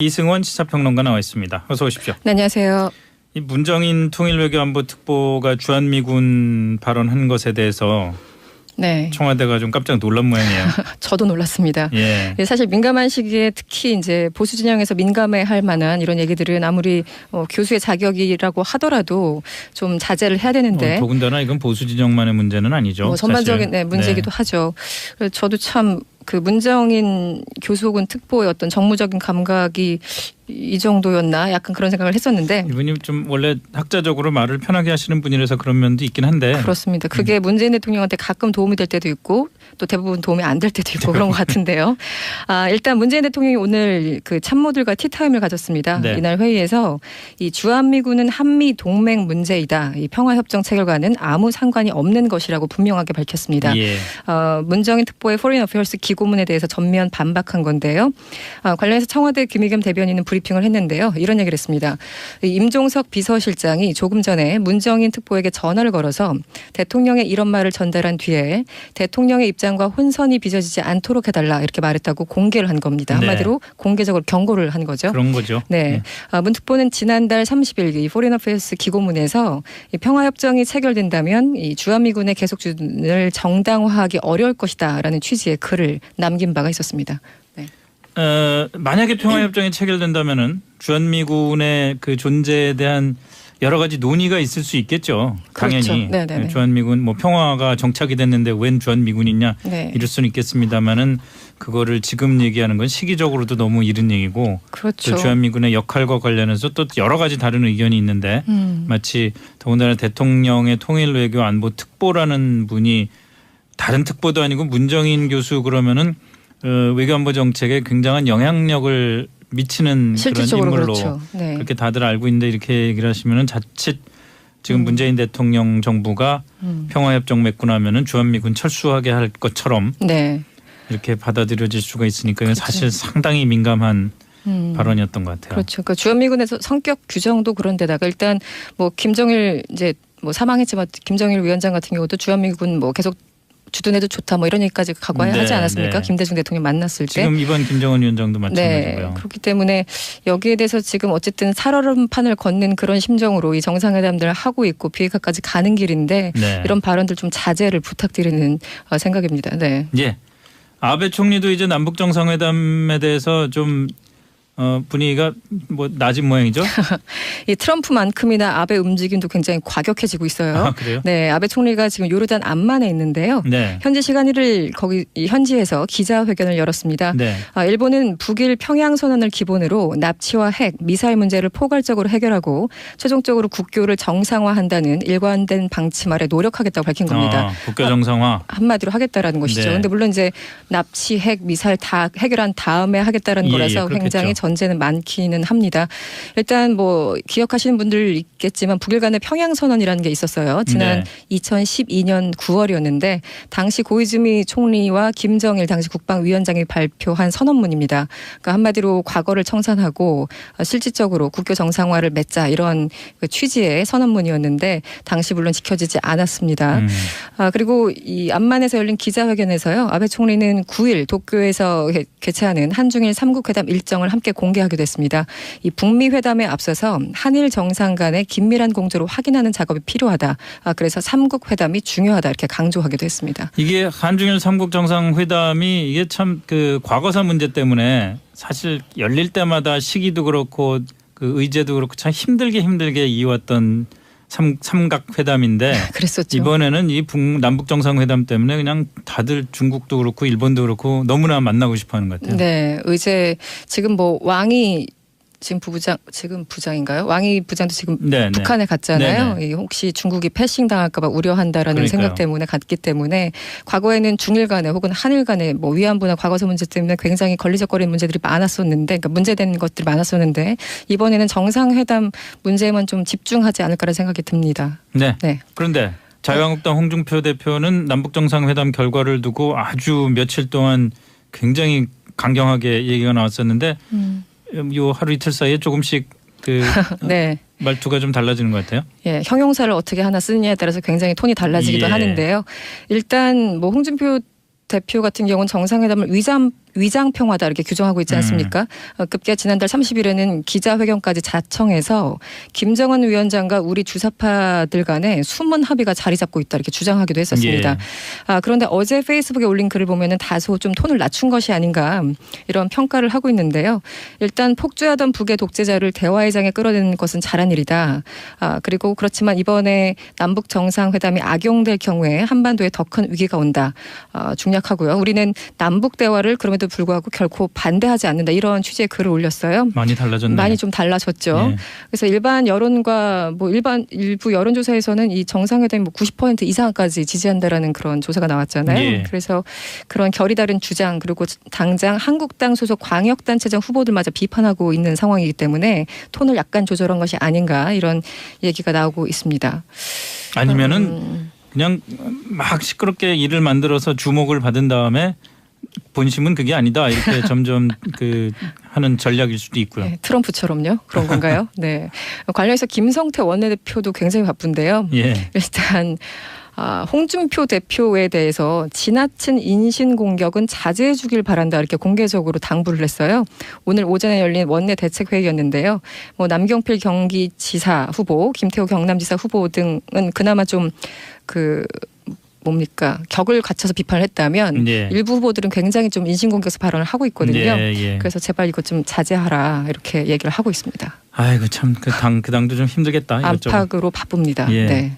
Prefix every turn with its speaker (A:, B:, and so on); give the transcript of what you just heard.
A: 이승원 시사평론가 나와 있습니다. 어서 오십시오.
B: 네, 안녕하세요.
A: 이 문정인 통일외교안보특보가 주한미군 발언한 것에 대해서
B: 네.
A: 청와대가 좀 깜짝 놀란 모양이에요.
B: 저도 놀랐습니다.
A: 예.
B: 사실 민감한 시기에 특히 이제 보수 진영에서 민감해할 만한 이런 얘기들은 아무리 교수의 자격이라고 하더라도 좀 자제를 해야 되는데.
A: 더군다나 이건 보수 진영만의 문제는 아니죠.
B: 전반적인 문제이기도 하죠. 그래서 저도 참 그 문정인 교수 혹은 특보의 어떤 정무적인 감각이 이 정도였나 약간 그런 생각을 했었는데.
A: 이분이 좀 원래 학자적으로 말을 편하게 하시는 분이라서 그런 면도 있긴 한데.
B: 그렇습니다. 그게 문재인 대통령한테 가끔 도움이 될 때도 있고 또 대부분 도움이 안 될 때도 있고 그런 것 같은데요. 일단 문재인 대통령이 오늘 그 참모들과 티타임을 가졌습니다.
A: 네.
B: 이날 회의에서 이 주한미군은 한미 동맹 문제이다. 이 평화협정 체결과는 아무 상관이 없는 것이라고 분명하게 밝혔습니다.
A: 예.
B: 문정인 특보의 포린 어페어스 기고문에 대해서 전면 반박한 건데요. 관련해서 청와대 김의겸 대변인은 브리핑을 했는데요. 이런 얘기를 했습니다. 임종석 비서실장이 조금 전에 문정인 특보에게 전화를 걸어서 대통령의 이런 말을 전달한 뒤에 대통령의 입장과 혼선이 빚어지지 않도록 해달라 이렇게 말했다고 공개를 한 겁니다. 한마디로 공개적으로 경고를 한 거죠.
A: 그런 거죠.
B: 네. 문 특보는 지난달 30일 이 포린 어페어스 기고문에서 이 평화협정이 체결된다면 이 주한미군의 계속주둔을 정당화하기 어려울 것이다라는 취지의 글을 남긴 바가 있었습니다. 네.
A: 만약에 평화협정이 체결된다면은 주한미군의 그 존재에 대한 여러 가지 논의가 있을 수 있겠죠.
B: 그렇죠.
A: 당연히
B: 네네네.
A: 주한미군 뭐 평화가 정착이 됐는데 웬 주한미군이냐
B: 네.
A: 이럴 수는 있겠습니다만은 그거를 지금 얘기하는 건 시기적으로도 너무 이른 얘기고
B: 그렇죠.
A: 또 주한미군의 역할과 관련해서 또 여러 가지 다른 의견이 있는데 마치 더군다나 대통령의 통일외교 안보 특보라는 분이 다른 특보도 아니고 문정인 교수 그러면은 외교안보 정책에 굉장한 영향력을 미치는 그런 인물로
B: 그렇죠. 네.
A: 그렇게 다들 알고 있는데 이렇게 얘기를 하시면은 자칫 지금 문재인 대통령 정부가 평화협정 맺고 나면은 주한미군 철수하게 할 것처럼
B: 네.
A: 이렇게 받아들여질 수가 있으니까 이건
B: 그렇죠.
A: 사실 상당히 민감한 발언이었던 것 같아요.
B: 그렇죠. 그러니까 주한미군에서 성격 규정도 그런데다가 일단 뭐 김정일 이제 뭐 사망했지만 김정일 위원장 같은 경우도 주한미군 뭐 계속 주둔해도 좋다 뭐 이런 얘기까지 각오해 하지 않았습니까? 김대중 대통령 만났을 때.
A: 지금 이번 김정은 위원장도 마찬가지고요.
B: 네. 그렇기 때문에 여기에 대해서 지금 어쨌든 살얼음판을 걷는 그런 심정으로 이 정상회담들을 하고 있고 비핵화까지 가는 길인데
A: 네.
B: 이런 발언들 좀 자제를 부탁드리는 생각입니다. 네.
A: 예. 아베 총리도 이제 남북 정상회담에 대해서 좀 분위기가 뭐 낮은 모양이죠.
B: 이 트럼프만큼이나 아베 움직임도 굉장히 과격해지고 있어요.
A: 아, 그래요?
B: 네, 아베 총리가 지금 요르단 암만에 있는데요.
A: 네.
B: 현지 시간 1일 거기 현지에서 기자회견을 열었습니다.
A: 네.
B: 일본은 북일 평양 선언을 기본으로 납치와 핵, 미사일 문제를 포괄적으로 해결하고 최종적으로 국교를 정상화한다는 일관된 방침 아래 노력하겠다고 밝힌 겁니다.
A: 국교 정상화.
B: 한마디로 하겠다라는 것이죠.
A: 네.
B: 그런데 물론 이제 납치, 핵, 미사일 다 해결한 다음에 하겠다라는 거라서
A: 그렇겠죠.
B: 굉장히 전제는 많기는 합니다. 일단 뭐 기억하시는 분들 있겠지만 북일 간의 평양 선언이라는 게 있었어요. 지난 2012년 9월이었는데 당시 고이즈미 총리와 김정일 당시 국방위원장이 발표한 선언문입니다. 그러니까 한마디로 과거를 청산하고 실질적으로 국교 정상화를 맺자 이런 그 취지의 선언문이었는데 당시 물론 지켜지지 않았습니다. 그리고 이 암만에서 열린 기자회견에서요. 아베 총리는 9일 도쿄에서 개최하는 한중일 3국 회담 일정을 함께 공개하기도 했습니다. 이 북미 회담에 앞서서 한일 정상 간의 긴밀한 공조를 확인하는 작업이 필요하다. 그래서 3국 회담이 중요하다 이렇게 강조하기도 했습니다.
A: 이게 한중일 3국 정상회담이 이게 참 그 과거사 문제 때문에 사실 열릴 때마다 시기도 그렇고 그 의제도 그렇고 참 힘들게 이어왔던 삼각 회담인데
B: 그랬었죠.
A: 이번에는 이 남북 정상회담 때문에 그냥 다들 중국도 그렇고 일본도 그렇고 너무나 만나고 싶어하는 것 같아요.
B: 네, 의제 지금 뭐 왕이 지금 부장인가요? 왕이 부장도 지금 북한에 갔잖아요. 혹시 중국이 패싱 당할까 봐 우려한다라는
A: 그러니까요.
B: 생각 때문에 갔기 때문에 과거에는 중일 간에 혹은 한일 간에 뭐 위안부나 과거사 문제 때문에 굉장히 걸리적거리는 문제들이 많았었는데 그러니까 문제되는 것들이 많았었는데 이번에는 정상회담 문제에만 좀 집중하지 않을까라는 생각이 듭니다.
A: 네. 그런데 자유한국당 홍준표 대표는 남북 정상회담 결과를 두고 아주 며칠 동안 굉장히 강경하게 얘기가 나왔었는데 요 하루 이틀 사이에 조금씩 그
B: 네.
A: 말투가 좀 달라지는 것 같아요.
B: 예, 형용사를 어떻게 하나 쓰느냐에 따라서 굉장히 톤이 달라지기도 하는데요. 일단 뭐 홍준표 대표 같은 경우는 정상회담을 위장평화다 이렇게 규정하고 있지 않습니까? 급기야 지난달 30일에는 기자회견까지 자청해서 김정은 위원장과 우리 주사파들 간에 숨은 합의가 자리 잡고 있다 이렇게 주장하기도 했었습니다.
A: 예.
B: 그런데 어제 페이스북에 올린 글을 보면은 다소 좀 톤을 낮춘 것이 아닌가 이런 평가를 하고 있는데요. 일단 폭주하던 북의 독재자를 대화의 장에 끌어내는 것은 잘한 일이다. 그리고 그렇지만 이번에 남북 정상회담이 악용될 경우에 한반도에 더 큰 위기가 온다. 중략하고요. 우리는 남북 대화를 그럼에도 불구하고 결코 반대하지 않는다. 이런 취지의 글을 올렸어요.
A: 많이 달라졌네.
B: 많이 좀 달라졌죠.
A: 예.
B: 그래서 일반 여론과 뭐 일부 여론조사에서는 이 정상회담이 뭐 90% 이상까지 지지한다라는 그런 조사가 나왔잖아요.
A: 예.
B: 그래서 그런 결이 다른 주장 그리고 당장 한국당 소속 광역단체장 후보들마저 비판하고 있는 상황이기 때문에 톤을 약간 조절한 것이 아닌가 이런 얘기가 나오고 있습니다.
A: 아니면은 그냥 막 시끄럽게 일을 만들어서 주목을 받은 다음에 본심은 그게 아니다 이렇게 점점 하는 전략일 수도 있고요.
B: 네, 트럼프처럼요. 그런 건가요? 네. 관련해서 김성태 원내대표도 굉장히 바쁜데요.
A: 예.
B: 일단 홍준표 대표에 대해서 지나친 인신 공격은 자제해 주길 바란다 이렇게 공개적으로 당부를 했어요. 오늘 오전에 열린 원내 대책회의였는데요. 뭐 남경필 경기지사 후보, 김태호 경남지사 후보 등은 그나마 좀 격을 갖춰서 비판을 했다면
A: 예.
B: 일부 후보들은 굉장히 좀 인신공격성 발언을 하고 있거든요.
A: 예.
B: 그래서 제발 이거 좀 자제하라 이렇게 얘기를 하고 있습니다.
A: 아이고 참 그 당도 좀 힘들겠다. 이것저것.
B: 안팎으로 바쁩니다.
A: 예.
B: 네.